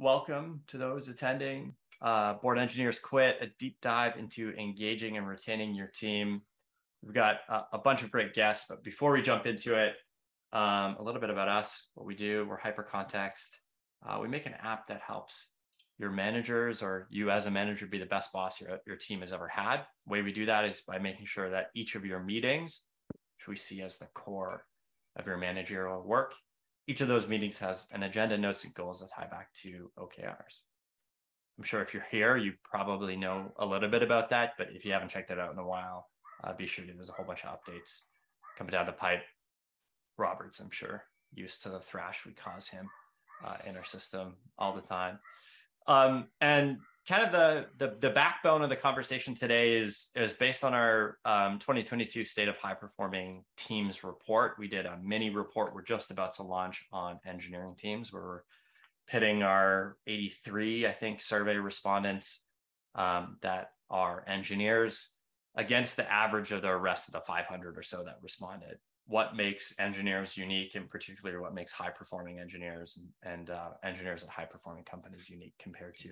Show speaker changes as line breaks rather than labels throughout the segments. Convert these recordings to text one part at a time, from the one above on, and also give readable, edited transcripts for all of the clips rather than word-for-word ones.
welcome to those attending. Board Engineers Quit, a deep dive into engaging and retaining your team. We've got a bunch of great guests, but before we jump into it, a little bit about us, what we do. We're Hypercontext. We make an app that helps your managers or you as a manager be the best boss your team has ever had. The way we do that is by making sure that each of your meetings, which we see as the core of your managerial work, each of those meetings has an agenda, notes, and goals that tie back to OKRs. I'm sure if you're here, you probably know a little bit about that, but if you haven't checked it out in a while, be sure to. There's a whole bunch of updates coming down the pipe. Robert's, I'm sure, used to the thrash we cause him in our system all the time. And kind of the backbone of the conversation today is based on our 2022 State of High Performing Teams report. We did a mini report we're just about to launch on engineering teams, where we're pitting our 83, I think, survey respondents that are engineers against the average of the rest of the 500 or so that responded. What makes engineers unique, and particularly what makes high-performing engineers and engineers at high-performing companies unique compared to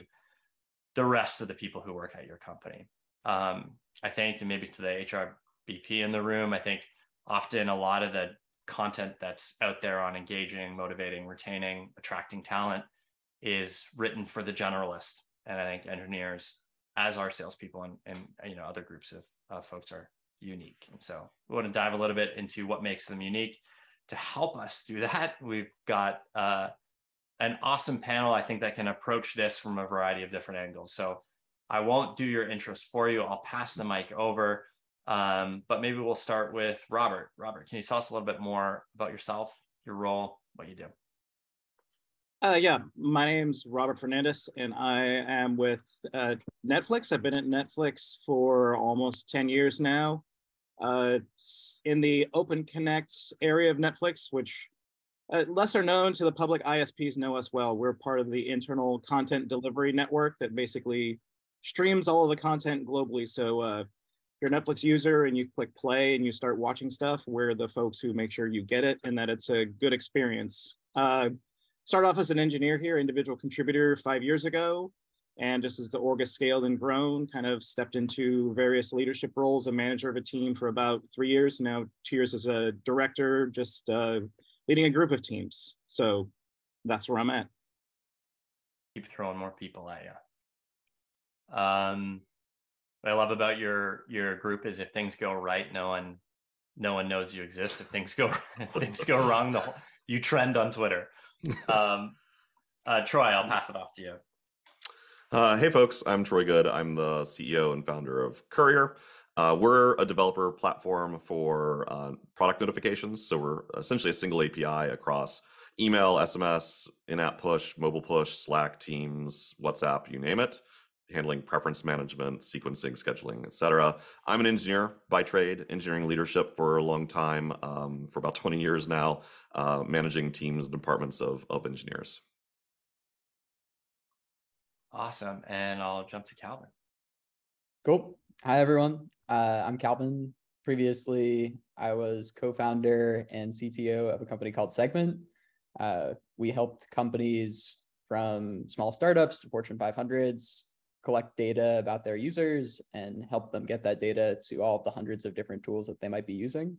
the rest of the people who work at your company. I think, and maybe to the HR VP in the room, I think often a lot of the content that's out there on engaging, motivating, retaining, attracting talent is written for the generalist. And I think engineers, as our salespeople and other groups of folks, are unique. And so we want to dive a little bit into what makes them unique. To help us do that, we've got an awesome panel, I think, that can approach this from a variety of different angles. So I won't do your intros for you. I'll pass the mic over, but maybe we'll start with Robert. Robert, can you tell us a little bit more about yourself, your role, what you do?
Yeah, my name's Robert Fernandes, and I am with Netflix. I've been at Netflix for almost 10 years now. In the Open Connect area of Netflix, which lesser known to the public, ISPs know us well. We're part of the internal content delivery network that basically streams all of the content globally. So if you're a Netflix user and you click play and you start watching stuff, we're the folks who make sure you get it and that it's a good experience. Started off as an engineer here, individual contributor 5 years ago. And just as the org has scaled and grown, kind of stepped into various leadership roles, a manager of a team for about 3 years, now 2 years as a director, just leading a group of teams. So that's where I'm at.
Keep throwing more people at you. What I love about your group is if things go right, no one knows you exist. If things go wrong, you trend on Twitter. Troy, I'll pass it off to you.
Hey folks, I'm Troy Goode. I'm the CEO and founder of Courier. We're a developer platform for product notifications. So we're essentially a single API across email, SMS, in-app push, mobile push, Slack, Teams, WhatsApp, you name it, handling preference management, sequencing, scheduling, etc. I'm an engineer by trade, engineering leadership for a long time, for about 20 years now, managing teams and departments of engineers.
Awesome. And I'll jump to Calvin.
Cool. Hi, everyone. I'm Calvin. Previously, I was co-founder and CTO of a company called Segment. We helped companies from small startups to Fortune 500s collect data about their users and help them get that data to all of the hundreds of different tools that they might be using.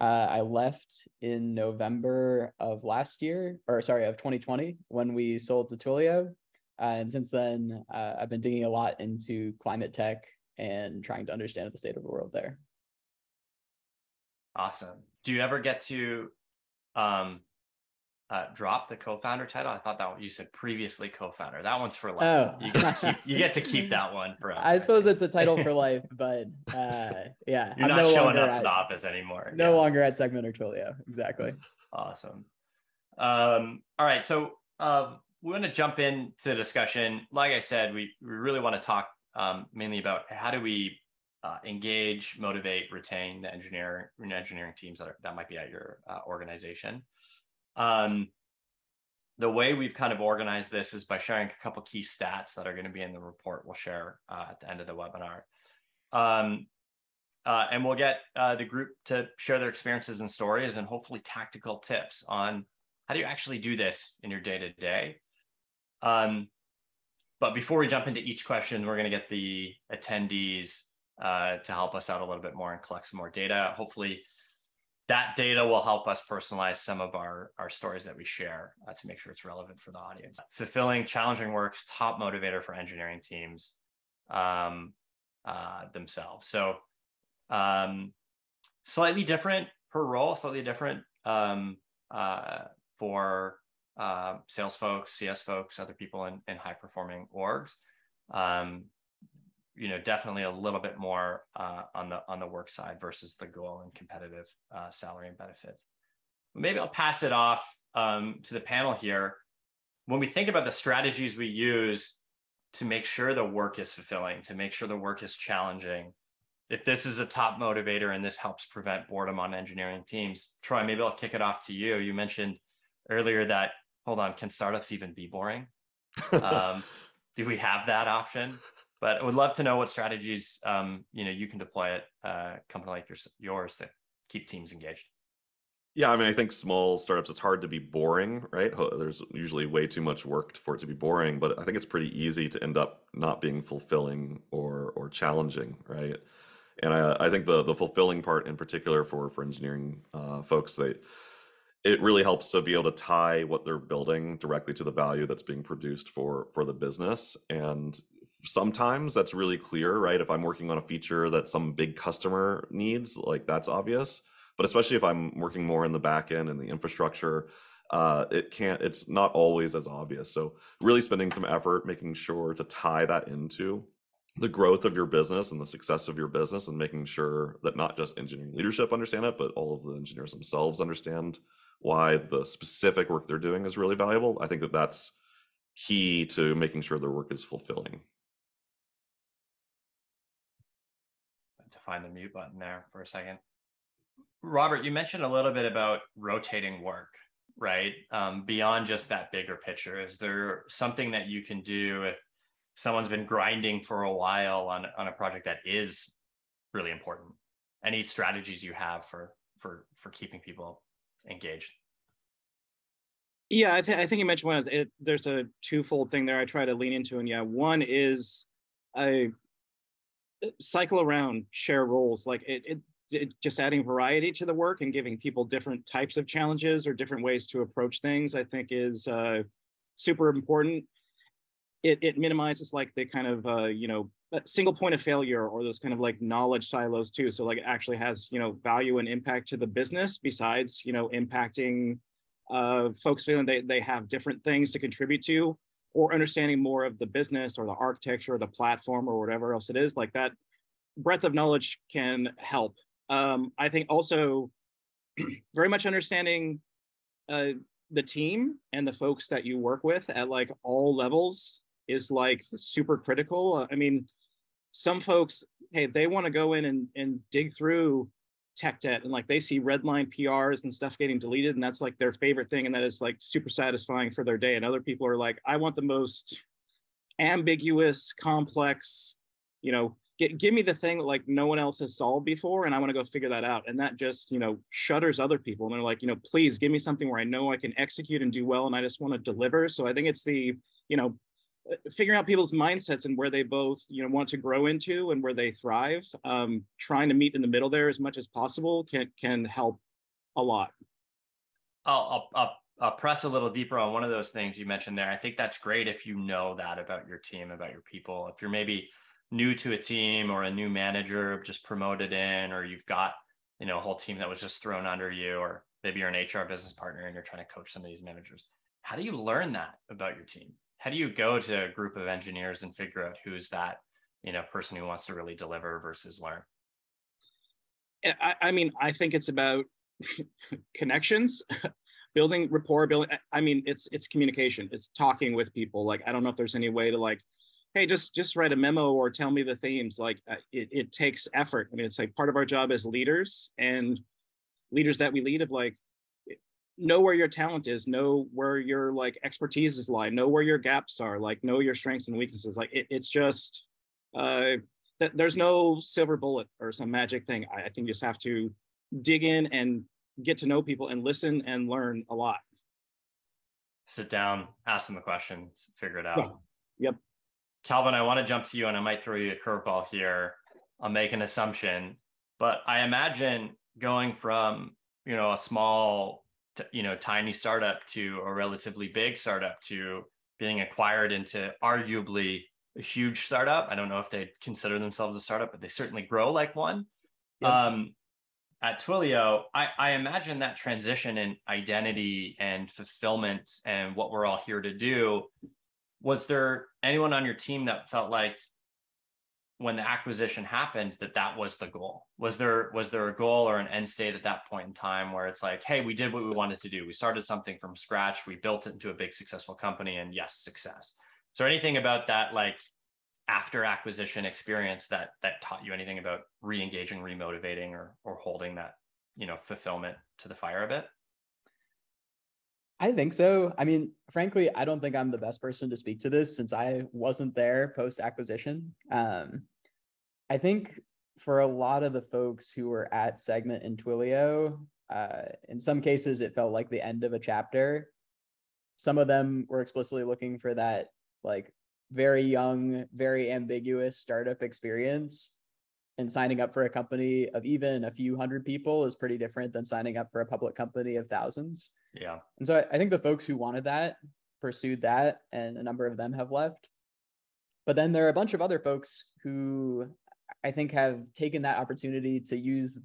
I left in November of of 2020, when we sold to Twilio. And since then, I've been digging a lot into climate tech and trying to understand the state of the world there.
Awesome. Do you ever get to drop the co-founder title? I thought that you said previously co-founder. That one's for life.
Oh.
You get to keep that one forever.
I suppose it's a title for life, but yeah.
You're not showing up to the office anymore.
No longer at Segment or Twilio. Exactly.
Awesome. All right. So we want to jump into the discussion. Like I said, we really want to talk mainly about how do we engage, motivate, retain the engineering teams that might be at your organization. The way we've kind of organized this is by sharing a couple key stats that are going to be in the report we'll share at the end of the webinar. And we'll get the group to share their experiences and stories and hopefully tactical tips on how do you actually do this in your day-to-day. But before we jump into each question, we're going to get the attendees to help us out a little bit more and collect some more data. Hopefully that data will help us personalize some of our stories that we share to make sure it's relevant for the audience. Fulfilling, challenging work, top motivator for engineering teams themselves. So slightly different per role, slightly different for sales folks, CS folks, other people in high performing orgs. Definitely a little bit more on the work side versus the goal and competitive salary and benefits. Maybe I'll pass it off to the panel here. When we think about the strategies we use to make sure the work is fulfilling, to make sure the work is challenging, if this is a top motivator and this helps prevent boredom on engineering teams, Troy, maybe I'll kick it off to you. You mentioned earlier that, hold on, can startups even be boring? Do we have that option? But I would love to know what strategies you can deploy at a company like yours to keep teams engaged.
Yeah, I mean, I think small startups, it's hard to be boring, right? There's usually way too much work for it to be boring, but I think it's pretty easy to end up not being fulfilling or challenging, right? And I think the fulfilling part in particular for engineering folks, it really helps to be able to tie what they're building directly to the value that's being produced for the business. And sometimes that's really clear, right? If I'm working on a feature that some big customer needs, like that's obvious. But especially if I'm working more in the back end and the infrastructure, it's not always as obvious. So really spending some effort making sure to tie that into the growth of your business and the success of your business, and making sure that not just engineering leadership understand it, but all of the engineers themselves understand why the specific work they're doing is really valuable. I think that that's key to making sure their work is fulfilling.
To find the mute button there for a second. Robert, you mentioned a little bit about rotating work, right? Beyond just that bigger picture, is there something that you can do if someone's been grinding for a while on a project that is really important? Any strategies you have for keeping people engaged?
Yeah, I think you mentioned one. There's a twofold thing there I try to lean into, and yeah, one is I cycle around, share roles, like it just adding variety to the work and giving people different types of challenges or different ways to approach things, I think is super important. It minimizes like the kind of single point of failure or those kind of like knowledge silos too. So like it actually has value and impact to the business besides impacting folks feeling they have different things to contribute to, or understanding more of the business or the architecture or the platform or whatever else it is. Like that breadth of knowledge can help. I think also very much understanding the team and the folks that you work with at like all levels is like super critical. I mean, some folks, hey, they want to go in and dig through tech debt, and like they see redline PRs and stuff getting deleted, and that's like their favorite thing, and that is like super satisfying for their day. And other people are like, I want the most ambiguous, complex, give me the thing that like no one else has solved before, and I want to go figure that out. And that just shudders other people, and they're like, please give me something where I know I can execute and do well, and I just want to deliver. So I think it's the figuring out people's mindsets and where they both want to grow into and where they thrive. Trying to meet in the middle there as much as possible can help a lot.
I'll press a little deeper on one of those things you mentioned there. I think that's great if you know that about your team, about your people. If you're maybe new to a team or a new manager just promoted in, or you've got a whole team that was just thrown under you, or maybe you're an HR business partner and you're trying to coach some of these managers, how do you learn that about your team? How do you go to a group of engineers and figure out who's that person who wants to really deliver versus learn?
I mean, I think it's about connections, building rapport, it's communication. It's talking with people. Like, I don't know if there's any way to like, hey, just write a memo or tell me the themes. Like it takes effort. I mean, it's like part of our job as leaders, and leaders that we lead of like, know where your talent is, know where your like expertises lie, know where your gaps are, like know your strengths and weaknesses. Like it's just that there's no silver bullet or some magic thing. I think you just have to dig in and get to know people and listen and learn a lot.
sit down, ask them the questions, figure it out.
Yeah. Yep.
Calvin, I want to jump to you, and I might throw you a curveball here. I'll make an assumption, but I imagine going from, a small, tiny startup to a relatively big startup to being acquired into arguably a huge startup. I don't know if they consider themselves a startup, but they certainly grow like one. Yep. At Twilio, I imagine that transition in identity and fulfillment and what we're all here to do. Was there anyone on your team that felt like when the acquisition happened that was the goal? Was there a goal or an end state at that point in time where it's like, hey, we did what we wanted to do. We started something from scratch. We built it into a big successful company, and yes, success. Is there anything about that like after acquisition experience that taught you anything about re-engaging, remotivating, or holding that, fulfillment to the fire a bit?
I think so. I mean, frankly, I don't think I'm the best person to speak to this since I wasn't there post-acquisition. I think for a lot of the folks who were at Segment and Twilio, in some cases, it felt like the end of a chapter. Some of them were explicitly looking for that like very young, very ambiguous startup experience. And signing up for a company of even a few hundred people is pretty different than signing up for a public company of thousands.
Yeah.
And so I think the folks who wanted that pursued that, and a number of them have left. But then there are a bunch of other folks who I think have taken that opportunity to use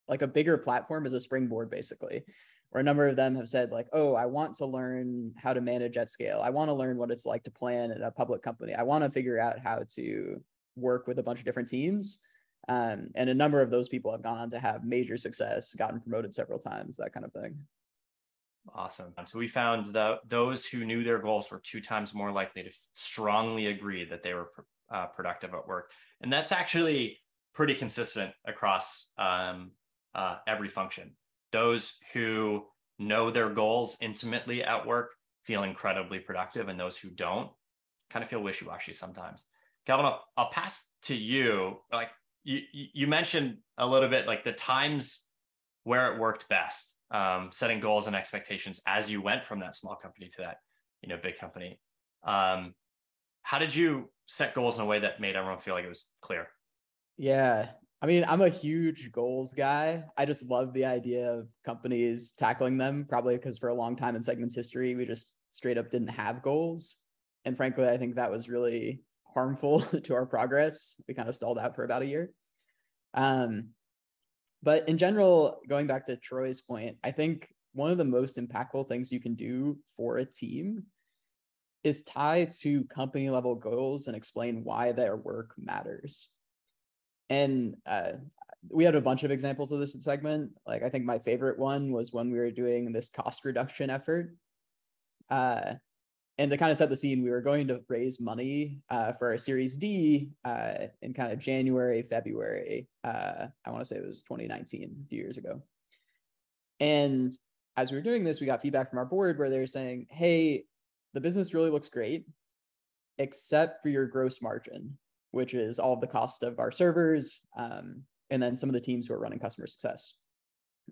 like a bigger platform as a springboard, basically, where a number of them have said like, oh, I want to learn how to manage at scale. I want to learn what it's like to plan at a public company. I want to figure out how to work with a bunch of different teams. And a number of those people have gone on to have major success, gotten promoted several times, that kind of thing.
Awesome. So we found that those who knew their goals were 2 times more likely to strongly agree that they were productive at work. And that's actually pretty consistent across every function. Those who know their goals intimately at work feel incredibly productive, and those who don't kind of feel wishy-washy sometimes. Calvin, I'll pass to you. Like you mentioned a little bit, like the times where it worked best, setting goals and expectations as you went from that small company to that, big company. How did you set goals in a way that made everyone feel like it was clear?
Yeah. I mean, I'm a huge goals guy. I just love the idea of companies tackling them, probably because for a long time in Segment's history, we just straight up didn't have goals. And frankly, I think that was really harmful to our progress. We kind of stalled out for about a year. But in general, going back to Troy's point, I think one of the most impactful things you can do for a team is tie to company level goals and explain why their work matters. And we had a bunch of examples of this at Segment. Like, I think my favorite one was when we were doing this cost reduction effort. And to kind of set the scene, we were going to raise money for our Series D in kind of January, February. I want to say it was 2019, a few years ago. And as we were doing this, we got feedback from our board where they were saying, hey, the business really looks great, except for your gross margin, which is all of the cost of our servers, and then some of the teams who are running customer success.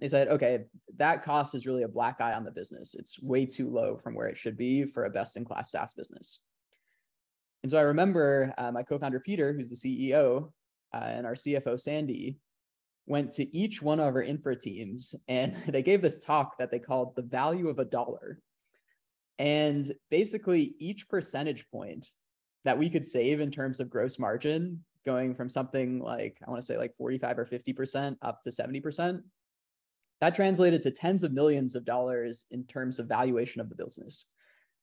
They said, okay, that cost is really a black eye on the business. It's way too low from where it should be for a best-in-class SaaS business. And so I remember my co-founder, Peter, who's the CEO, and our CFO, Sandy, went to each one of our infra teams, and they gave this talk that they called the value of $1. And basically each percentage point that we could save in terms of gross margin, going from something like, I want to say like 45 or 50% up to 70%, that translated to tens of millions of dollars in terms of valuation of the business.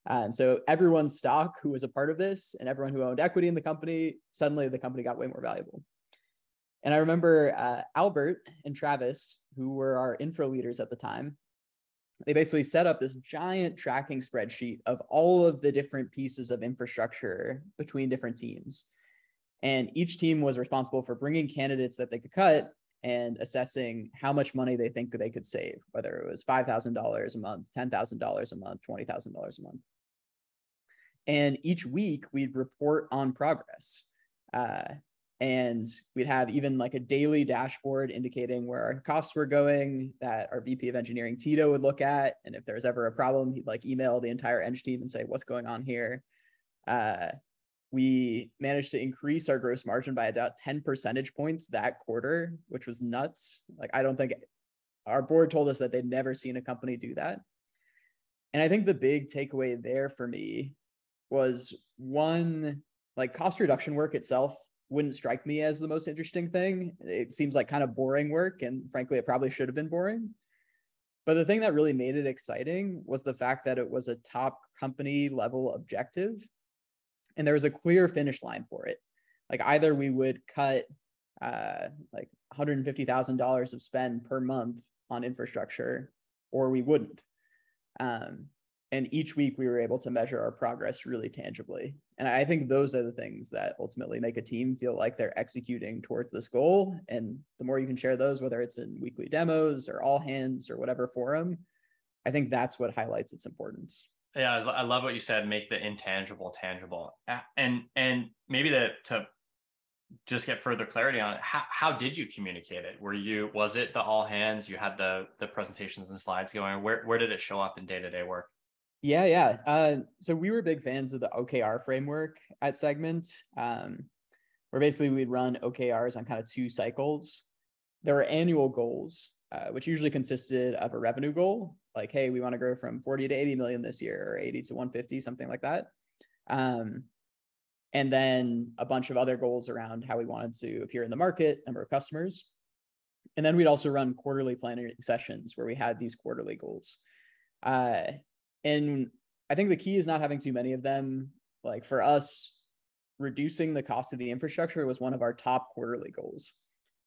And so everyone's stock who was a part of this and everyone who owned equity in the company, suddenly the company got way more valuable. And I remember Albert and Travis, who were our infra leaders at the time, they basically set up this giant tracking spreadsheet of all of the different pieces of infrastructure between different teams. And each team was responsible for bringing candidates that they could cut and assessing how much money they think they could save, whether it was $5,000 a month, $10,000 a month, $20,000 a month. And each week we'd report on progress. And we'd have even like a daily dashboard indicating where our costs were going that our VP of engineering, Tito, would look at. And if there was ever a problem, he'd like email the entire eng team and say, what's going on here? We managed to increase our gross margin by about 10 percentage points that quarter, which was nuts. Like, I don't think our board told us that they'd never seen a company do that. And I think the big takeaway there for me was, one, like cost reduction work itself wouldn't strike me as the most interesting thing. It seems like kind of boring work, and frankly, it probably should have been boring. But the thing that really made it exciting was the fact that it was a top company level objective, and there was a clear finish line for it. Like, either we would cut like $150,000 of spend per month on infrastructure, or we wouldn't. And each week we were able to measure our progress really tangibly. And I think those are the things that ultimately make a team feel like they're executing towards this goal. And the more you can share those, whether it's in weekly demos or all hands or whatever forum, I think that's what highlights its importance.
Yeah, I love what you said, make the intangible tangible. And maybe to just get further clarity on it, how did you communicate it? Was it the all hands, you had the presentations and slides going? Where did it show up in day-to-day work?
Yeah. So we were big fans of the OKR framework at Segment, where basically we'd run OKRs on kind of 2 cycles. There were annual goals, which usually consisted of a revenue goal, like, hey, we want to grow from 40 to 80 million this year, or 80 to 150, something like that. And then a bunch of other goals around how we wanted to appear in the market, number of customers. And then we'd also run quarterly planning sessions where we had these quarterly goals. And I think the key is not having too many of them. Like, for us, reducing the cost of the infrastructure was one of our top quarterly goals.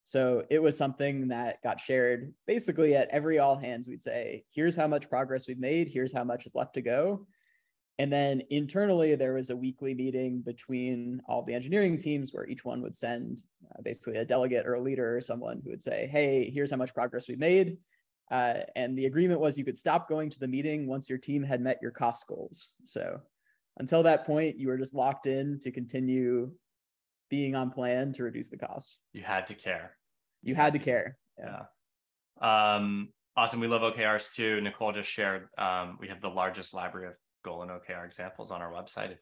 So it was something that got shared basically at every all hands. We'd say, here's how much progress we've made. Here's how much is left to go. And then internally, there was a weekly meeting between all the engineering teams where each one would send basically a delegate or a leader or someone who would say, hey, here's how much progress we made. And the agreement was you could stop going to the meeting once your team had met your cost goals. So until that point, you were just locked in to continue being on plan to reduce the cost.
You had to care.
You had to care.
Yeah. Awesome. We love OKRs too. Nicole just shared, we have the largest library of goal and OKR examples on our website. If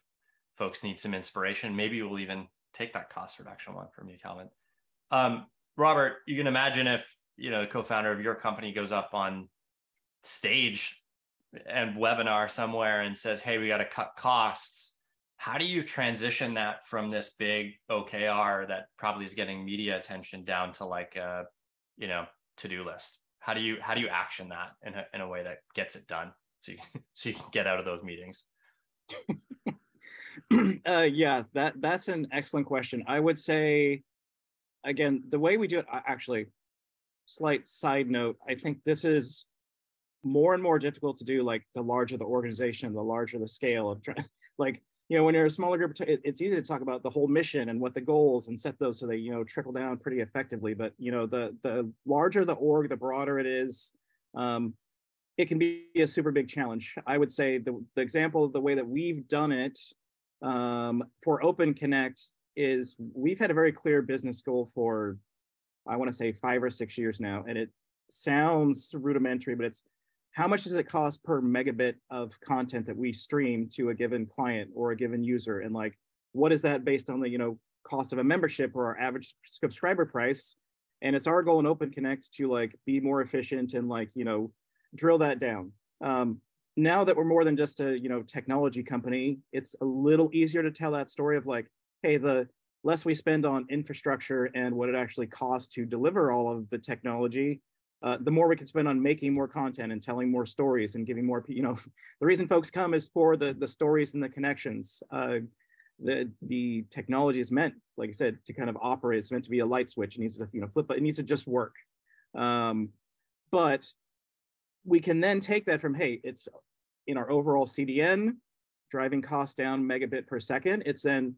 folks need some inspiration, maybe we'll even take that cost reduction one from you, Calvin. Robert, you can imagine if, the co-founder of your company goes up on stage and webinar somewhere and says, hey, we got to cut costs. How do you transition that from this big OKR that probably is getting media attention down to like a, to-do list? How do you action that in a way that gets it done so you can get out of those meetings?
Yeah, that's an excellent question. I would say, again, the way we do it, actually, slight side note, I think this is more and more difficult to do, like the larger the organization, the larger the scale of, like, when you're a smaller group, it's easy to talk about the whole mission and what the goals and set those so they, trickle down pretty effectively. But, the larger the org, the broader it is, it can be a super big challenge. I would say the example of the way that we've done it for Open Connect is we've had a very clear business goal for, I want to say 5 or 6 years now. And it sounds rudimentary, but it's how much does it cost per megabit of content that we stream to a given client or a given user? And like, what is that based on the, cost of a membership or our average subscriber price? And it's our goal in Open Connect to like be more efficient and like, drill that down. Now that we're more than just a, technology company, it's a little easier to tell that story of like, hey, the less we spend on infrastructure and what it actually costs to deliver all of the technology, the more we can spend on making more content and telling more stories and giving more, the reason folks come is for the stories and the connections. The technology is meant, like I said, to kind of operate. It's meant to be a light switch. It needs to, flip, but it needs to just work. But we can then take that from, hey, it's in our overall CDN, driving costs down megabit per second. It's then,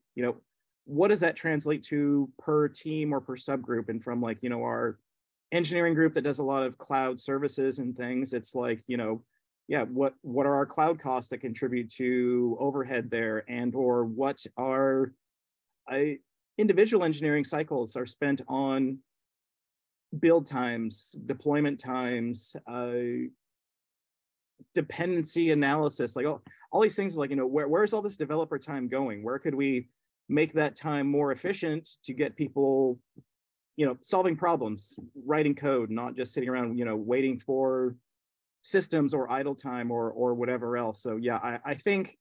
what does that translate to per team or per subgroup? And from like, our engineering group that does a lot of cloud services and things, it's like, yeah, what are our cloud costs that contribute to overhead there? And or what are, individual engineering cycles are spent on build times, deployment times, dependency analysis, like all these things, like, where's all this developer time going? Where could we make that time more efficient to get people, solving problems, writing code, not just sitting around, waiting for systems or idle time or whatever else. So yeah, I think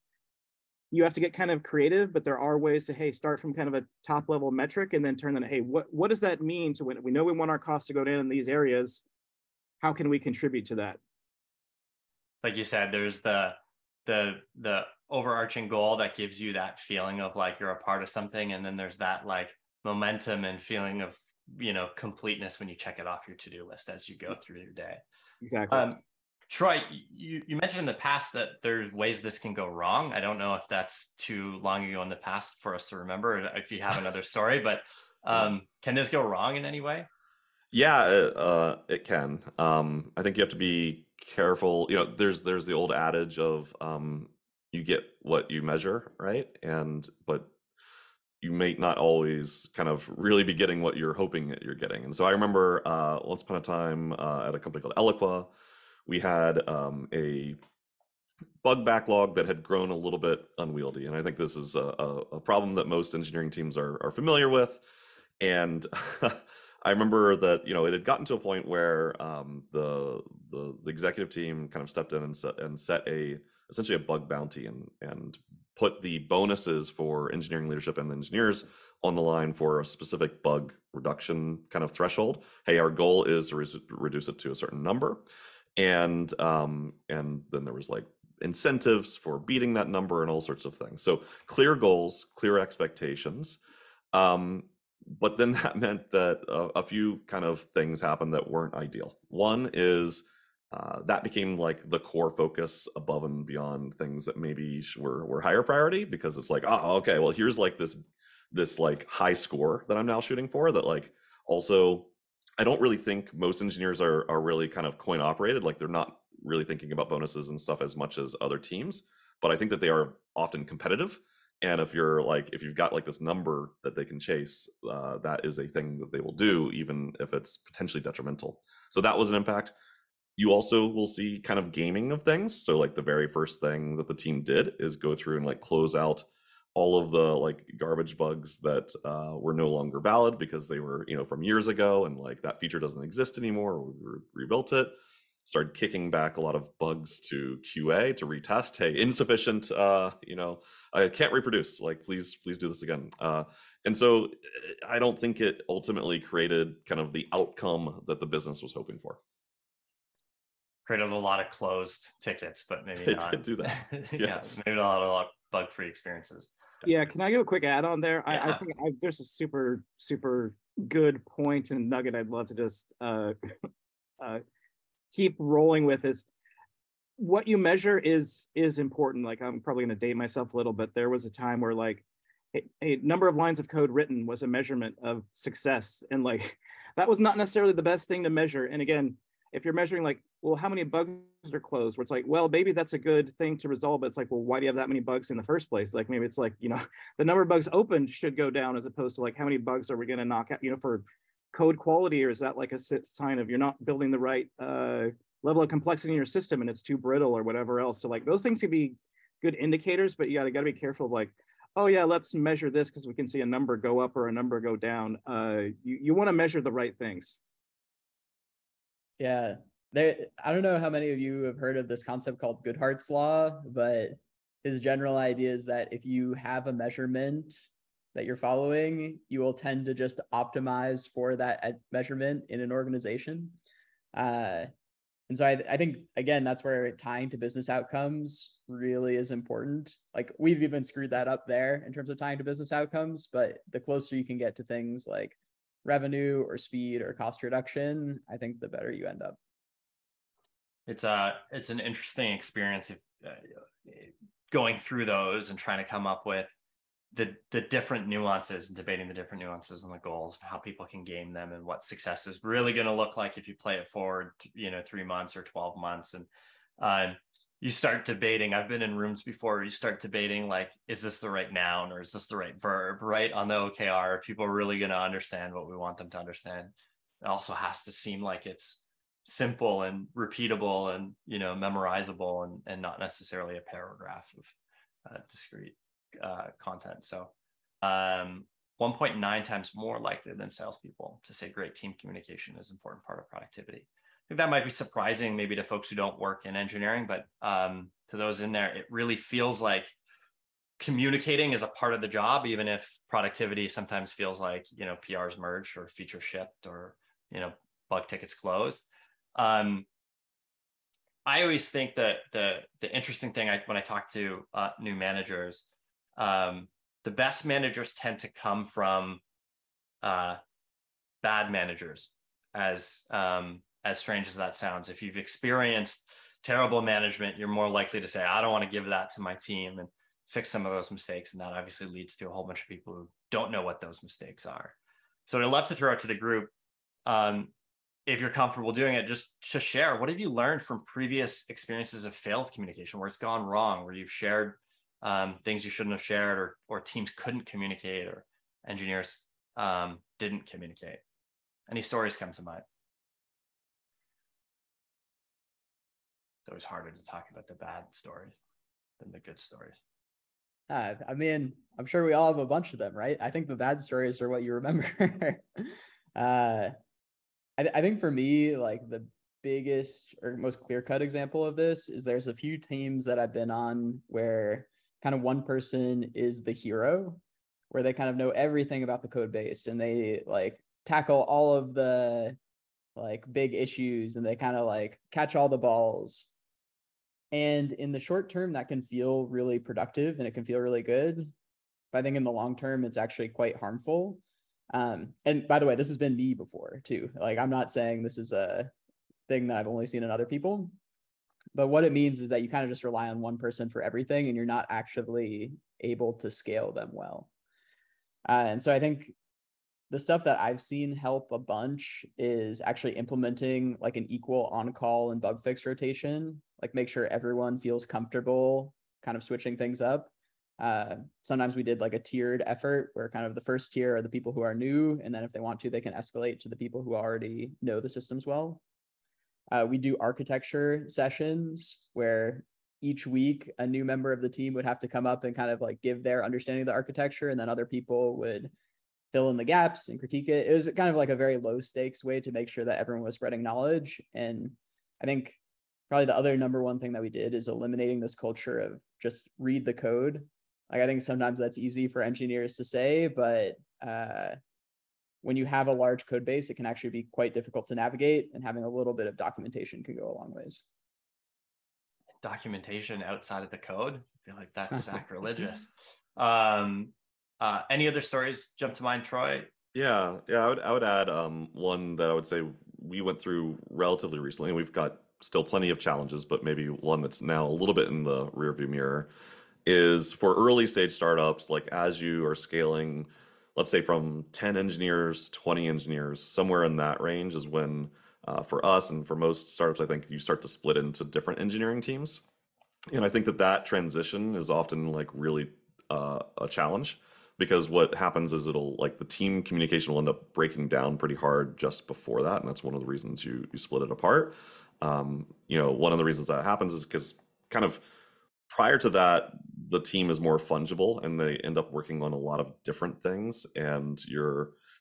you have to get kind of creative, but there are ways to, hey, start from kind of a top level metric and then turn them, hey, what does that mean to when we know we want our costs to go down in these areas? How can we contribute to that?
Like you said, there's the overarching goal that gives you that feeling of like you're a part of something, and then there's that like momentum and feeling of completeness when you check it off your to-do list as you go through your day.
Exactly.
Troy, you mentioned in the past that there's ways this can go wrong. I don't know if that's too long ago in the past for us to remember, if you have another story, but can this go wrong in any way?
Yeah, it can. I think you have to be careful. There's the old adage of you get what you measure, right? But you may not always kind of really be getting what you're hoping that you're getting. And so I remember once upon a time at a company called Eloqua, we had a bug backlog that had grown a little bit unwieldy. And I think this is a problem that most engineering teams are familiar with. And I remember that it had gotten to a point where the executive team kind of stepped in and set essentially a bug bounty and put the bonuses for engineering leadership and the engineers on the line for a specific bug reduction kind of threshold. Hey, our goal is to reduce it to a certain number, and then there was like incentives for beating that number and all sorts of things. So clear goals, clear expectations. But then that meant that a few kind of things happened that weren't ideal. One is that became like the core focus above and beyond things that maybe were higher priority, because it's like, oh, okay, well, here's like this like high score that I'm now shooting for, that like also I don't really think most engineers are really kind of coin operated. Like they're not really thinking about bonuses and stuff as much as other teams, but I think that they are often competitive. And if you've got like this number that they can chase, that is a thing that they will do, even if it's potentially detrimental. So that was an impact. You also will see kind of gaming of things. So like the very first thing that the team did is go through and like close out all of the like garbage bugs that were no longer valid because they were from years ago, and like that feature doesn't exist anymore. We rebuilt it. Started kicking back a lot of bugs to QA to retest. Hey, insufficient. I can't reproduce. Like, please do this again. And so I don't think it ultimately created kind of the outcome that the business was hoping for.
Created a lot of closed tickets, but maybe
It
not.
did do that. Yes.
Maybe not a lot of bug-free experiences.
Yeah, can I give a quick add on there?
Yeah.
I think there's a super good point and nugget I'd love to just keep rolling with. Is what you measure is important. Like, I'm probably going to date myself a little, but there was a time where like a number of lines of code written was a measurement of success, and like that was not necessarily the best thing to measure. And again, if you're measuring like, well, how many bugs are closed, where it's like, well, maybe that's a good thing to resolve, but it's like, well, why do you have that many bugs in the first place? Like, maybe it's like, the number of bugs opened should go down, as opposed to like, how many bugs are we going to knock out, for code quality? Or is that like a sign of you're not building the right level of complexity in your system and it's too brittle or whatever else? So like those things can be good indicators, but you got to be careful of like, oh yeah, let's measure this because we can see a number go up or a number go down. You want to measure the right things.
Yeah, I don't know how many of you have heard of this concept called Goodhart's Law, but his general idea is that if you have a measurement that you're following, you will tend to just optimize for that measurement in an organization. And so I think, again, that's where tying to business outcomes really is important. Like, we've even screwed that up there in terms of tying to business outcomes, but the closer you can get to things like revenue or speed or cost reduction, I think the better you end up.
It's an interesting experience if, going through those and trying to come up with the different nuances and debating the different nuances and the goals and how people can game them and what success is really going to look like if you play it forward, 3 months or 12 months. And you start debating. I've been in rooms before where you start debating, like, is this the right noun or is this the right verb, right? On the OKR, are people really going to understand what we want them to understand? It also has to seem like it's simple and repeatable and, memorizable and not necessarily a paragraph of discrete content. So 1.9 times more likely than salespeople to say great team communication is an important part of productivity. I think that might be surprising maybe to folks who don't work in engineering, but to those in there, it really feels like communicating is a part of the job, even if productivity sometimes feels like, PRs merged or feature shipped or, bug tickets closed. I always think that the interesting thing when I talk to new managers, the best managers tend to come from bad managers, as strange as that sounds. If you've experienced terrible management, you're more likely to say, I don't want to give that to my team and fix some of those mistakes. And that obviously leads to a whole bunch of people who don't know what those mistakes are. So I'd love to throw it to the group. If you're comfortable doing it, just to share, what have you learned from previous experiences of failed communication where it's gone wrong, where you've shared things you shouldn't have shared, or teams couldn't communicate, or engineers didn't communicate? Any stories come to mind? It's always harder to talk about the bad stories than the good stories.
I mean, I'm sure we all have a bunch of them, right? I think the bad stories are what you remember. I think for me, like the biggest or most clear-cut example of this is there's a few teams that I've been on where kind of one person is the hero, where they kind of know everything about the code base and they like tackle all of the like big issues and they kind of like catch all the balls. And in the short term, that can feel really productive and it can feel really good. But I think in the long term, it's actually quite harmful. And by the way, this has been me before too. Like, I'm not saying this is a thing that I've only seen in other people, but what it means is that you kind of just rely on one person for everything and you're not actually able to scale them well. And so I think the stuff that I've seen help a bunch is actually implementing like an equal on-call and bug fix rotation, like make sure everyone feels comfortable kind of switching things up. Sometimes we did like a tiered effort where kind of the first tier are the people who are new, and then if they want to, they can escalate to the people who already know the systems well. We do architecture sessions where each week a new member of the team would have to come up and kind of like give their understanding of the architecture, and then other people would fill in the gaps and critique it. It was kind of like a very low stakes way to make sure that everyone was spreading knowledge. And I think probably the other number one thing that we did is eliminating this culture of just read the code. Like, I think sometimes that's easy for engineers to say, but when you have a large code base, it can actually be quite difficult to navigate, and having a little bit of documentation can go a long ways.
Documentation outside of the code? I feel like that's sacrilegious. Any other stories jump to mind, Troy?
Yeah. I would add one that I would say we went through relatively recently, and we've got still plenty of challenges, but maybe one that's now a little bit in the rearview mirror is for early stage startups. Like, as you are scaling, let's say from 10 engineers to 20 engineers, somewhere in that range is when for us and for most startups, I think you start to split into different engineering teams. And I think that transition is often like really a challenge, because what happens is it'll like the team communication will end up breaking down pretty hard just before that. And that's one of the reasons you split it apart. One of the reasons that happens is because kind of prior to that, the team is more fungible and they end up working on a lot of different things, and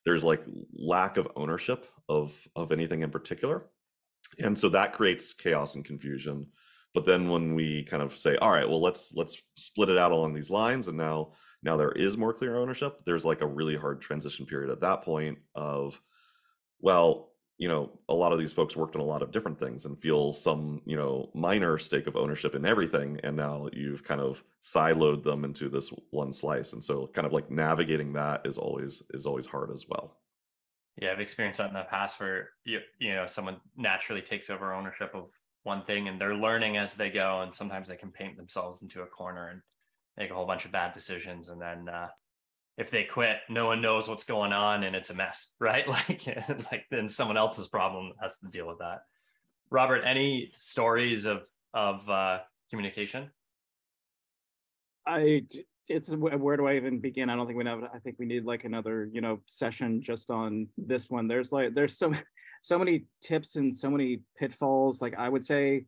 there's like lack of ownership of anything in particular. And so that creates chaos and confusion. But then when we kind of say, all right, well, let's split it out along these lines, and now there is more clear ownership, there's like a really hard transition period at that point of, well, a lot of these folks worked on a lot of different things and feel some, minor stake of ownership in everything. And now you've kind of siloed them into this one slice. And so kind of like navigating that is always hard as well.
Yeah, I've experienced that in the past where, someone naturally takes over ownership of one thing and they're learning as they go. And sometimes they can paint themselves into a corner and make a whole bunch of bad decisions. And then, if they quit, no one knows what's going on and it's a mess, right? Like then someone else's problem has to deal with that. Robert, any stories of communication?
Where do I even begin? I don't think I think we need like another, session just on this one. There's so many tips and so many pitfalls. Like I would say,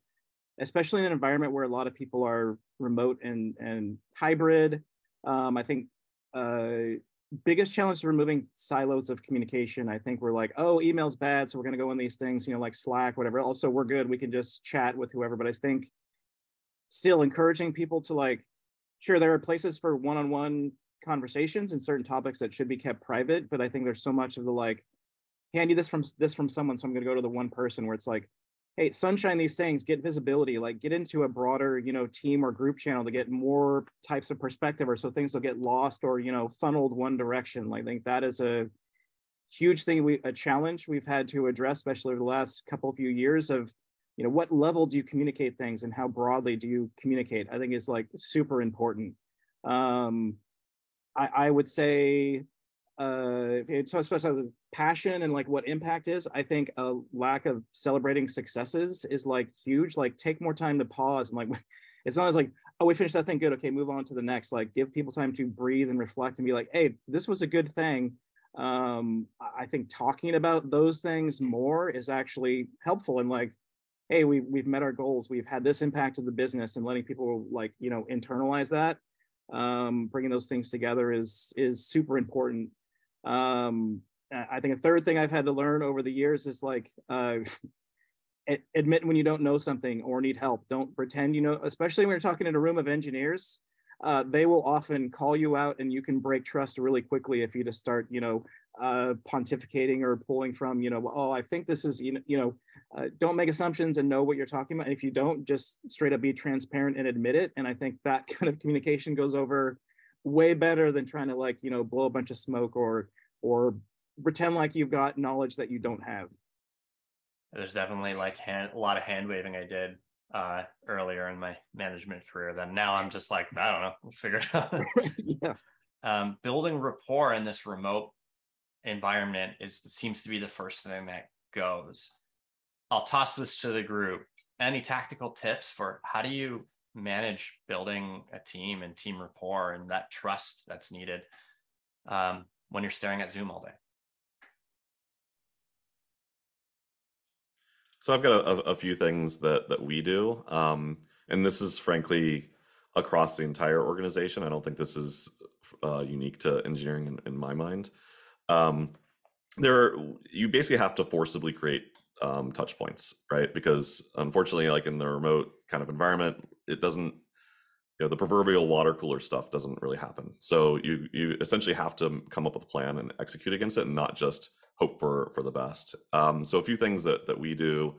especially in an environment where a lot of people are remote and hybrid, I think biggest challenge is removing silos of communication. I think we're like, oh, email's bad, so we're gonna go in these things, like Slack, whatever. Also, we're good, we can just chat with whoever. But I think still encouraging people to like, sure, there are places for one-on-one conversations and certain topics that should be kept private, but I think there's so much of the like, hey, I need this from someone, so I'm gonna go to the one person, where it's like, hey, sunshine these things, get visibility, like get into a broader, team or group channel to get more types of perspective, or so things don't get lost or, funneled one direction. I think that is a huge thing, a challenge we've had to address, especially over the last few years of, what level do you communicate things and how broadly do you communicate? I think is like super important. I would say, so especially the passion and like what impact is, I think a lack of celebrating successes is like huge. Like take more time to pause and like, it's not as like, oh, we finished that thing, good, okay, move on to the next. Like give people time to breathe and reflect and be like, hey, this was a good thing. I think talking about those things more is actually helpful, and like, hey, we've met our goals, we've had this impact of the business, and letting people like, internalize that, bringing those things together is super important. I think a third thing I've had to learn over the years is like, admit when you don't know something or need help. Don't pretend, especially when you're talking in a room of engineers, they will often call you out, and you can break trust really quickly if you just start, pontificating or pulling from, oh, I think this is, don't make assumptions and know what you're talking about. And if you don't, just straight up be transparent and admit it. And I think that kind of communication goes over way better than trying to like, blow a bunch of smoke or pretend like you've got knowledge that you don't have.
There's definitely like a lot of hand waving I did earlier in my management career. Then now I'm just like, I don't know, we'll figure it out.
Yeah.
Building rapport in this remote environment seems to be the first thing that goes. I'll toss this to the group. Any tactical tips for how do you manage building a team and team rapport and that trust that's needed when you're staring at Zoom all day?
So I've got a few things that we do, and this is frankly across the entire organization. I don't think this is unique to engineering in my mind. You basically have to forcibly create touch points, right? Because unfortunately, like in the remote kind of environment, it doesn't, the proverbial water cooler stuff doesn't really happen. So you essentially have to come up with a plan and execute against it, and not just hope for the best. So a few things that we do,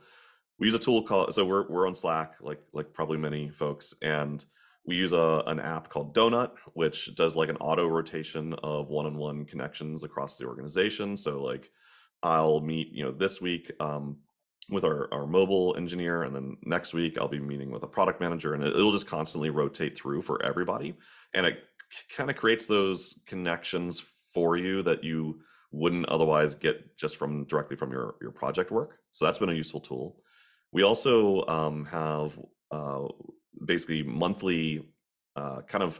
we use a tool called, so we're on Slack, like probably many folks, and we use an app called Donut, which does like an auto rotation of one-on-one connections across the organization. So like I'll meet, this week with our mobile engineer, and then next week I'll be meeting with a product manager, and it'll just constantly rotate through for everybody. And it kind of creates those connections for you that you wouldn't otherwise get just directly from your project work. So that's been a useful tool. We also have basically monthly kind of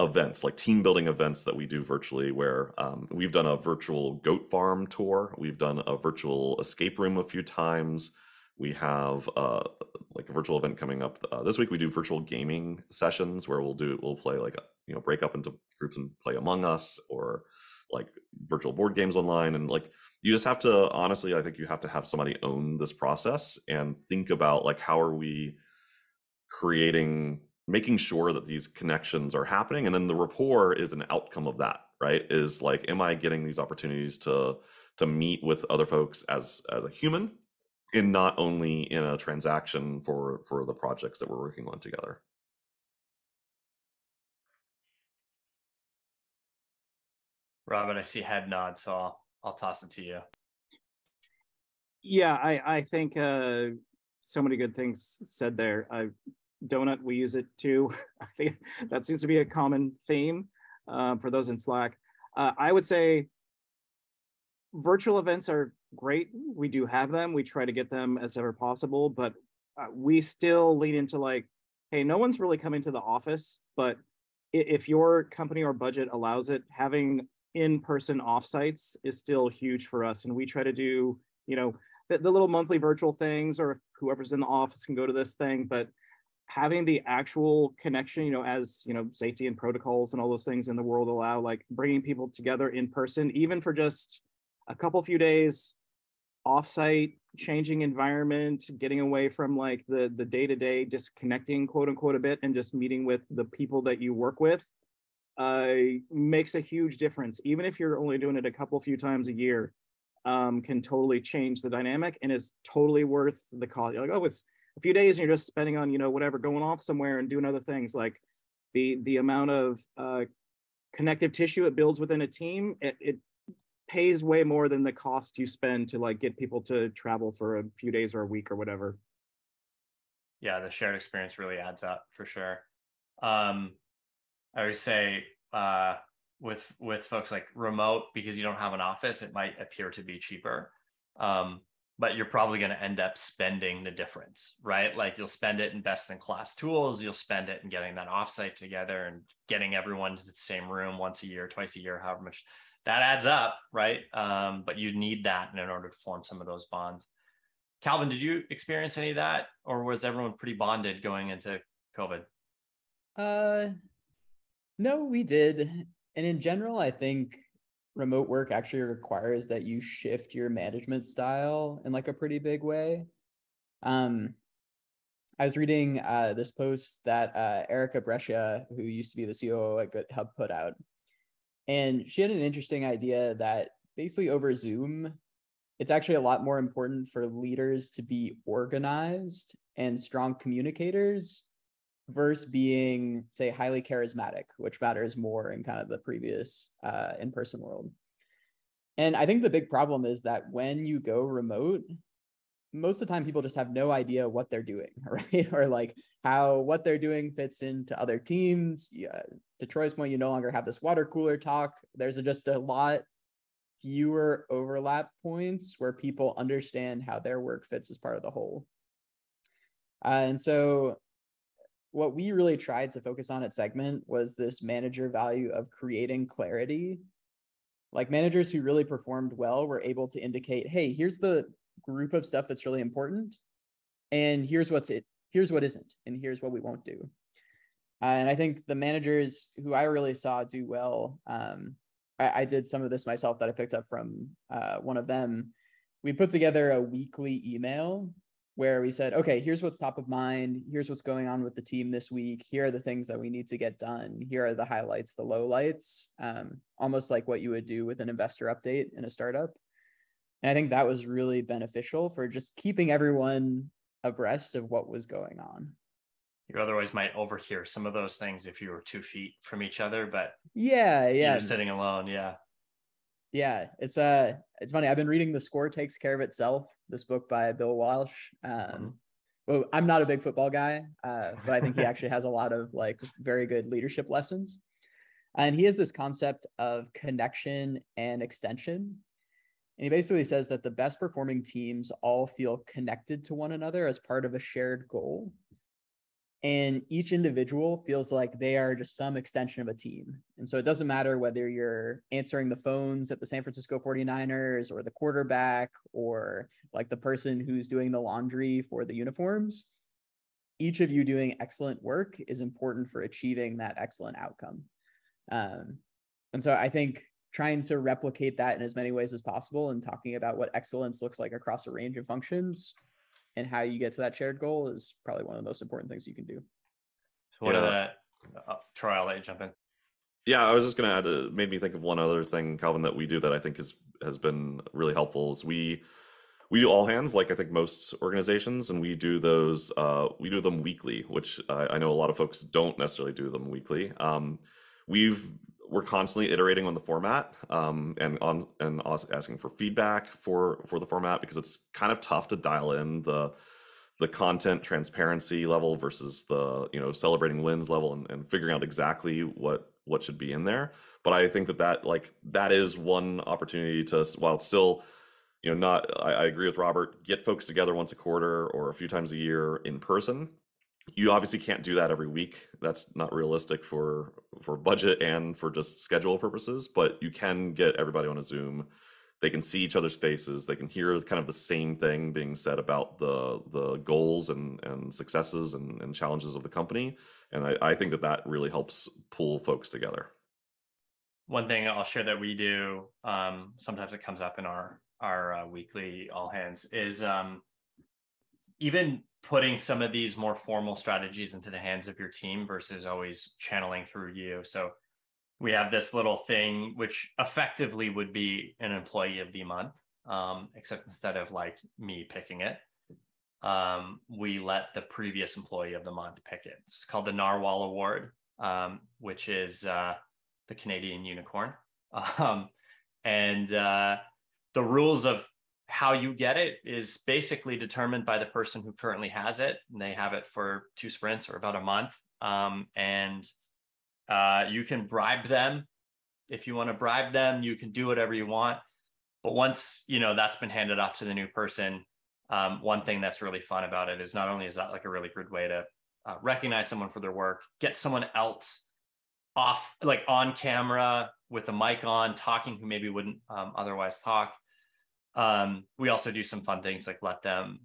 events, like team building events that we do virtually, where we've done a virtual goat farm tour. We've done a virtual escape room a few times. We have like a virtual event coming up this week. We do virtual gaming sessions where we'll play like, break up into groups and play Among Us, or like virtual board games online. And like, you just have to, honestly, I think you have to have somebody own this process and think about like, how are we making sure that these connections are happening. And then the rapport is an outcome of that, right? Is like, am I getting these opportunities to meet with other folks as a human, and not only in a transaction for the projects that we're working on together?
Robert, I see head nod, so I'll toss it to you.
Yeah, I think so many good things said there. Donut, we use it too. I think that seems to be a common theme for those in Slack. I would say virtual events are great. We do have them. We try to get them as ever possible, but we still lean into like, hey, no one's really coming to the office, but if your company or budget allows it, having in-person offsites is still huge for us. And we try to do, the little monthly virtual things, or whoever's in the office can go to this thing, but having the actual connection, as safety and protocols and all those things in the world allow, like bringing people together in person, even for just a few days, offsite, changing environment, getting away from like the day-to-day, disconnecting, quote unquote, a bit, and just meeting with the people that you work with, makes a huge difference. Even if you're only doing it a few times a year, can totally change the dynamic, and is totally worth the cost. You're like, oh, it's a few days and you're just spending on, whatever, going off somewhere and doing other things. Like the amount of connective tissue it builds within a team, it pays way more than the cost you spend to like get people to travel for a few days or a week or whatever.
Yeah, the shared experience really adds up for sure. I always say with folks like remote, because you don't have an office, it might appear to be cheaper. But you're probably going to end up spending the difference, right? Like you'll spend it in best in class tools, you'll spend it in getting that offsite together and getting everyone to the same room once a year, twice a year, however much that adds up, right? But you need that in order to form some of those bonds. Calvin, did you experience any of that, or was everyone pretty bonded going into COVID?
No, we did. And in general, I think remote work actually requires that you shift your management style in like a pretty big way. I was reading this post that Erica Brescia, who used to be the COO at GitHub, put out. And she had an interesting idea that basically over Zoom, it's actually a lot more important for leaders to be organized and strong communicators versus being, say, highly charismatic, which matters more in kind of the previous in-person world. And I think the big problem is that when you go remote, most of the time people just have no idea what they're doing, right? Or like how what they're doing fits into other teams. To Troy's point, you no longer have this water cooler talk. There's just a lot fewer overlap points where people understand how their work fits as part of the whole. And so what we really tried to focus on at Segment was this manager value of creating clarity. Like managers who really performed well were able to indicate, hey, here's the group of stuff that's really important, and here's what isn't, and here's what we won't do. And I think the managers who I really saw do well, I did some of this myself that I picked up from one of them. We put together a weekly email where we said, okay, here's what's top of mind. Here's what's going on with the team this week. Here are the things that we need to get done. Here are the highlights, the lowlights, almost like what you would do with an investor update in a startup. And I think that was really beneficial for just keeping everyone abreast of what was going on.
You otherwise might overhear some of those things if you were 2 feet from each other, but
yeah,
you're sitting alone.
Yeah, it's funny. I've been reading The Score Takes Care of Itself, this book by Bill Walsh. Well, I'm not a big football guy, but I think he actually has a lot of like very good leadership lessons. And he has this concept of connection and extension. And he basically says that the best performing teams all feel connected to one another as part of a shared goal. And each individual feels like they are just some extension of a team. And so it doesn't matter whether you're answering the phones at the San Francisco 49ers or the quarterback or like the person who's doing the laundry for the uniforms. Each of you doing excellent work is important for achieving that excellent outcome. And so I think trying to replicate that in as many ways as possible and talking about what excellence looks like across a range of functions and how you get to that shared goal is probably one of the most important things you can do.
So what are the, Troy, I'll let you jump in.
Yeah, I was just going to add, it made me think of one other thing, Calvin, that we do that I think has been really helpful is we do all hands, like I think most organizations, and we do them weekly, which I know a lot of folks don't necessarily do them weekly. We're constantly iterating on the format and asking for feedback for the format, because it's kind of tough to dial in the content transparency level versus the celebrating wins level and figuring out exactly what should be in there. But I think that is one opportunity to, while it's still I agree with Robert, get folks together once a quarter or a few times a year in person You obviously can't do that every week. That's not realistic for budget and for just schedule purposes, but you can get everybody on a Zoom. They can see each other's faces. They can hear kind of the same thing being said about the goals and successes and challenges of the company. And I think that really helps pull folks together.
One thing I'll share that we do, sometimes it comes up in our weekly all hands, is even putting some of these more formal strategies into the hands of your team versus always channeling through you. So we have this little thing which effectively would be an employee of the month, except instead of like me picking it, we let the previous employee of the month pick it. It's called the Narwhal Award, which is the Canadian unicorn. And the rules of how you get it is basically determined by the person who currently has it. And they have it for 2 sprints or about a month. And you can bribe them. If you want to bribe them, you can do whatever you want. But once, that's been handed off to the new person, one thing that's really fun about it is not only is that like a really good way to recognize someone for their work, get someone else off, like on camera with a mic on, talking, who maybe wouldn't otherwise talk. We also do some fun things like let them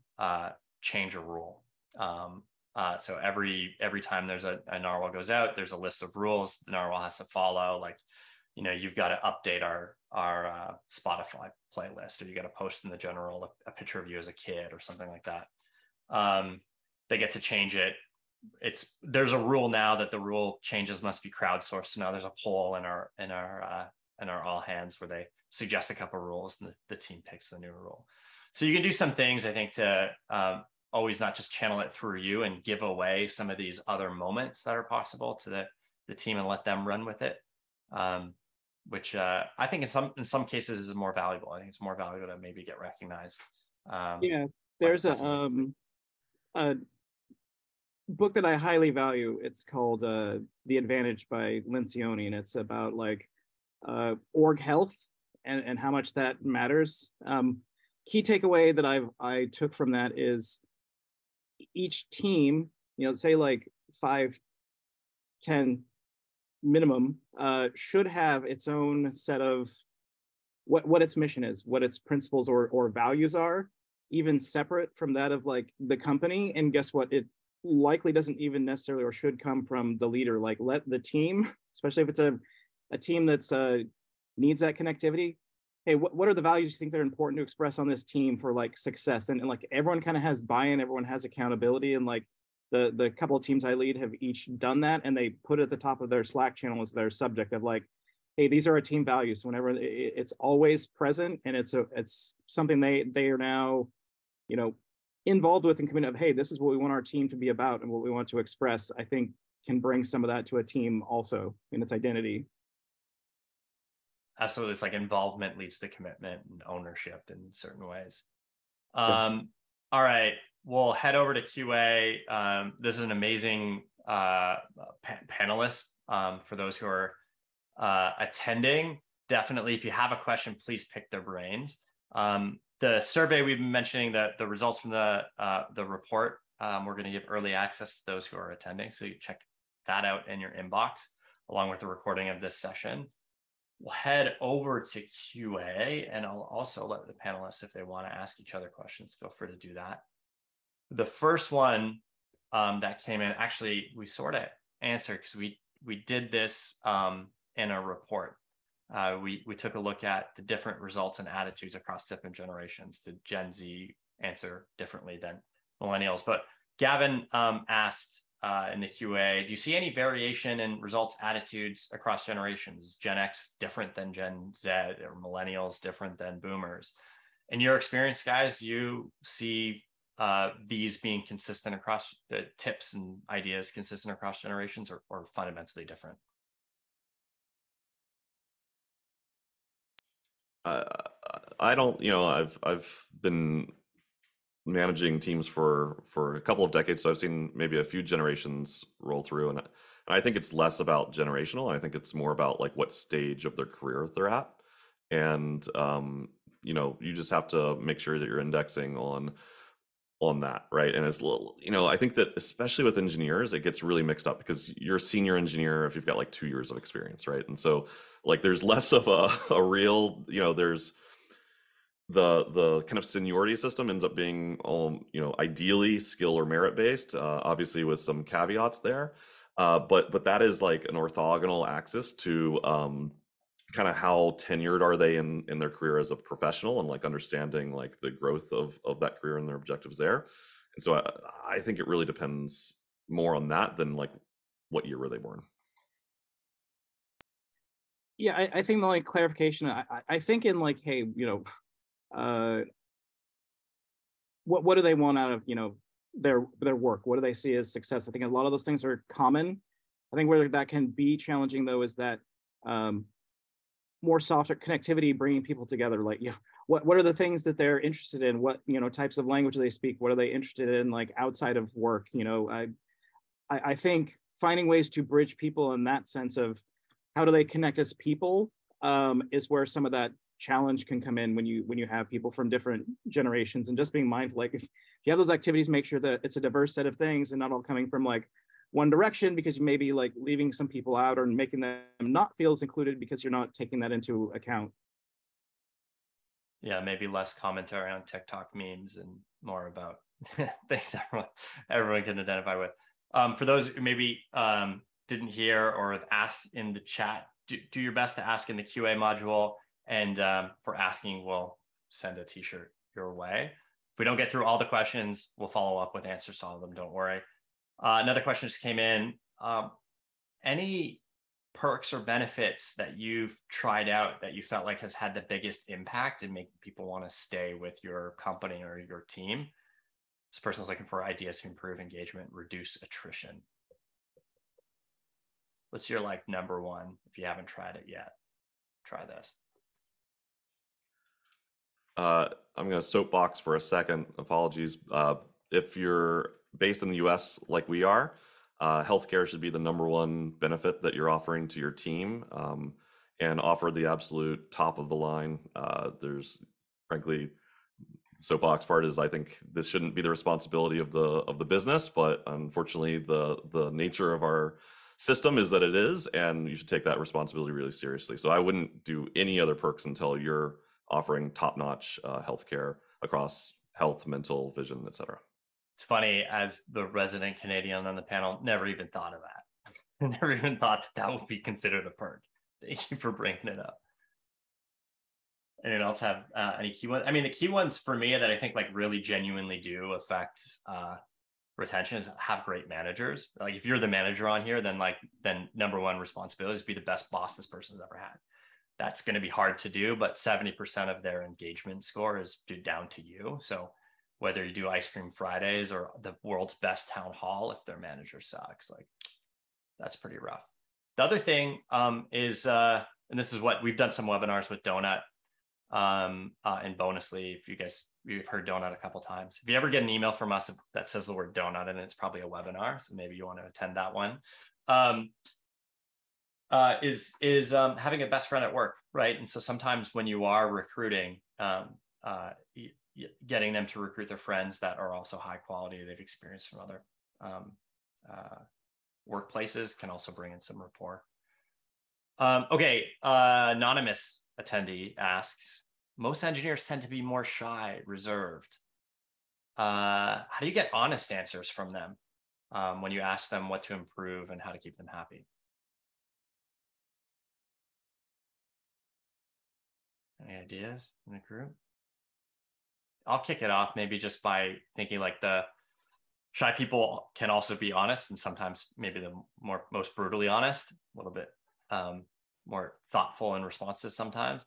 change a rule. So every time there's a narwhal goes out, there's a list of rules the narwhal has to follow. Like, you've got to update our Spotify playlist, or you got to post in the general a picture of you as a kid or something like that. They get to change it. There's a rule now that the rule changes must be crowdsourced. So now there's a poll in our all hands where they suggest a couple of rules and the team picks the new rule. So you can do some things, I think, to always not just channel it through you and give away some of these other moments that are possible to the team and let them run with it. Which I think in some cases is more valuable. I think it's more valuable to maybe get recognized.
There's a book that I highly value. It's called The Advantage by Lencioni, and it's about like org health and how much that matters. Key takeaway that I took from that is each team, say like 5, 10 minimum, should have its own set of what its mission is, what its principles or values are, even separate from that of like the company. And guess what? It likely doesn't even necessarily or should come from the leader. Like, let the team, especially if it's a team that's needs that connectivity. Hey, what are the values you think they're important to express on this team for like success? And like everyone kind of has buy-in, everyone has accountability, and like the couple of teams I lead have each done that, and they put it at the top of their Slack channel as their subject of like, hey, these are our team values. Whenever it's always present, and it's something they are now, involved with and committed of, hey, this is what we want our team to be about and what we want to express. I think can bring some of that to a team also in its identity.
Absolutely. It's like involvement leads to commitment and ownership in certain ways.
Yeah.
All right, we'll head over to QA. This is an amazing panelist for those who are attending. Definitely, if you have a question, please pick their brains. The survey we've been mentioning, the results from the report, we're going to give early access to those who are attending. So you check that out in your inbox, along with the recording of this session. We'll head over to QA, and I'll also let the panelists, if they want to ask each other questions, feel free to do that. The first one that came in, actually, we sort of answered because we did this in a report. We took a look at the different results and attitudes across different generations. Did Gen Z answer differently than millennials? But Gavin asked in the QA, do you see any variation in results attitudes across generations? Is Gen X different than Gen Z, or millennials different than boomers? In your experience, guys, you see these being consistent across the tips and ideas consistent across generations, or fundamentally different?
I don't, I've been managing teams for a couple of decades, so I've seen maybe a few generations roll through, and I think it's less about generational. I think it's more about like what stage of their career they're at, and you just have to make sure that you're indexing on on that, right? And it's a little, I think that especially with engineers, it gets really mixed up because you're a senior engineer if you've got like 2 years of experience, right? And so like there's less of a real, there's the kind of seniority system ends up being ideally skill or merit based, obviously with some caveats there. But that is like an orthogonal axis to kind of how tenured are they in their career as a professional, and like understanding like the growth of that career and their objectives there. And so I think it really depends more on that than like what year were they born.
Yeah, I think the only clarification, I think in like, hey, what do they want out of their work? What do they see as success? I think a lot of those things are common. I think where that can be challenging though is that more software connectivity, bringing people together. Like, what are the things that they're interested in? What types of language do they speak? What are they interested in, like outside of work? I think finding ways to bridge people in that sense of how do they connect as people is where some of that challenge can come in when you have people from different generations, and just being mindful, like if you have those activities, make sure that it's a diverse set of things and not all coming from like one direction, because you may be like leaving some people out or making them not feel as included because you're not taking that into account.
Yeah, maybe less commentary on TikTok memes and more about things everyone can identify with. For those who maybe didn't hear or have asked in the chat, do your best to ask in the QA module, and for asking, we'll send a t-shirt your way. If we don't get through all the questions, we'll follow up with answers to all of them, don't worry. Another question just came in. Any perks or benefits that you've tried out that you felt like has had the biggest impact in making people want to stay with your company or your team? This person's looking for ideas to improve engagement, reduce attrition. What's your like number one? If you haven't tried it yet, try this.
I'm going to soapbox for a second. Apologies. If you're based in the US like we are, healthcare should be the number one benefit that you're offering to your team, and offer the absolute top of the line. There's frankly, soapbox part is I think this shouldn't be the responsibility of the business, but unfortunately the nature of our system is that it is, and you should take that responsibility really seriously. So I wouldn't do any other perks until you're offering top-notch healthcare across health, mental, vision, etc.
It's funny, as the resident Canadian on the panel, never even thought of that. Never even thought that would be considered a perk. Thank you for bringing it up. Anyone else have any key ones? I mean, the key ones for me that I think like really genuinely do affect retention is have great managers. Like if you're the manager on here, then number one responsibility is be the best boss this person's ever had. That's going to be hard to do, but 70% of their engagement score is down to you. So whether you do Ice Cream Fridays or the world's best town hall, if their manager sucks, like that's pretty rough. The other thing is, and this is what we've done some webinars with Donut and Bonusly. If you've heard Donut a couple times, if you ever get an email from us that says the word Donut in it, it's probably a webinar. So maybe you want to attend that one. Is having a best friend at work, right? And so sometimes when you are recruiting, getting them to recruit their friends that are also high quality, they've experienced from other workplaces, can also bring in some rapport. Okay, anonymous attendee asks, most engineers tend to be more shy, reserved. How do you get honest answers from them when you ask them what to improve and how to keep them happy? Any ideas in the group? I'll kick it off maybe just by thinking like the shy people can also be honest, and sometimes maybe the most brutally honest, a little bit more thoughtful in responses sometimes.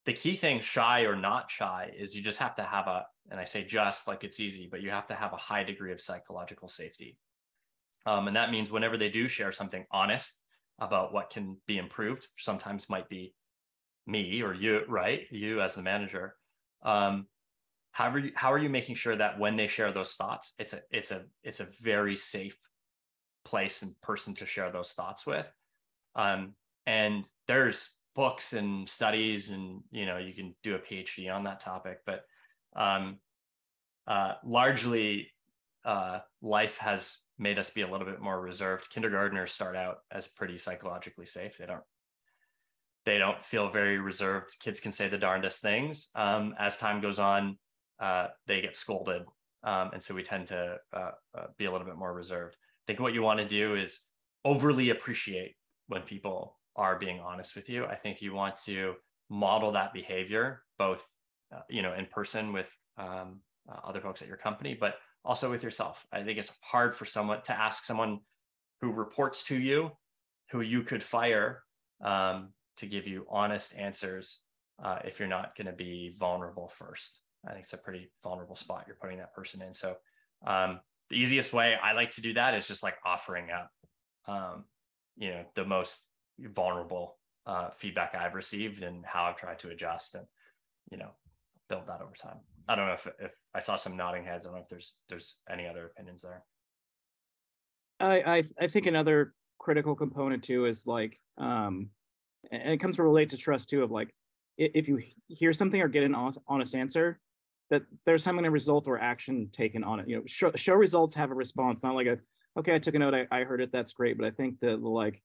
The key thing, shy or not shy, is you just have to have and I say just like it's easy, but you have to have a high degree of psychological safety. And that means whenever they do share something honest about what can be improved, sometimes might be me or you, right? You as the manager. How are you making sure that when they share those thoughts, it's a very safe place and person to share those thoughts with? And there's books and studies, and you can do a PhD on that topic, but largely life has made us be a little bit more reserved. Kindergartners start out as pretty psychologically safe. They don't feel very reserved. Kids can say the darndest things. As time goes on, they get scolded. And so we tend to be a little bit more reserved. I think what you want to do is overly appreciate when people are being honest with you. I think you want to model that behavior, both in person with other folks at your company, but also with yourself. I think it's hard for someone to ask someone who reports to you, who you could fire, to give you honest answers if you're not going to be vulnerable first. I think it's a pretty vulnerable spot you're putting that person in. So the easiest way I like to do that is just like offering up, the most vulnerable feedback I've received and how I've tried to adjust and, build that over time. I don't know if I saw some nodding heads. I don't know if there's any other opinions there.
I think another critical component too is like, and it comes to relate to trust too, of like, if you hear something or get an honest answer, that there's some kind of result or action taken on it. Show results, have a response, not like okay, I took a note, I heard it, that's great. But I think that like,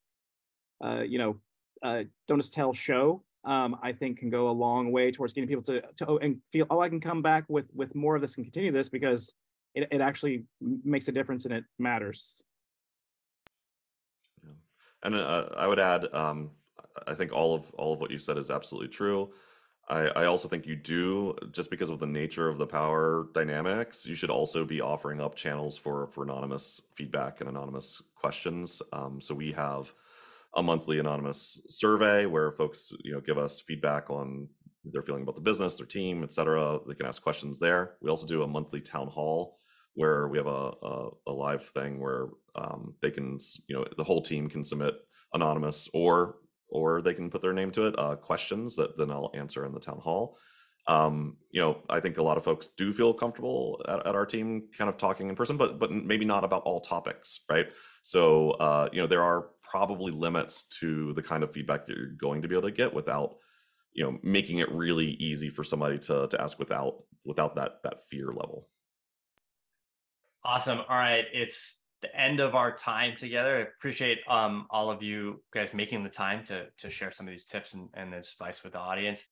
don't just tell, show, I think can go a long way towards getting people to and feel, I can come back with more of this and continue this because it actually makes a difference and it matters.
Yeah. And I would add, I think all of what you said is absolutely true. I also think you do, just because of the nature of the power dynamics, you should also be offering up channels for anonymous feedback and anonymous questions. So we have a monthly anonymous survey where folks, give us feedback on their feeling about the business, their team, et cetera. They can ask questions there. We also do a monthly town hall where we have a live thing where they can, the whole team can submit anonymous or they can put their name to it, questions that then I'll answer in the town hall. I think a lot of folks do feel comfortable at our team kind of talking in person, but maybe not about all topics, right? So, there are probably limits to the kind of feedback that you're going to be able to get without, making it really easy for somebody to ask without that fear level.
Awesome. All right. It's the end of our time together. I appreciate all of you guys making the time to share some of these tips and this advice with the audience.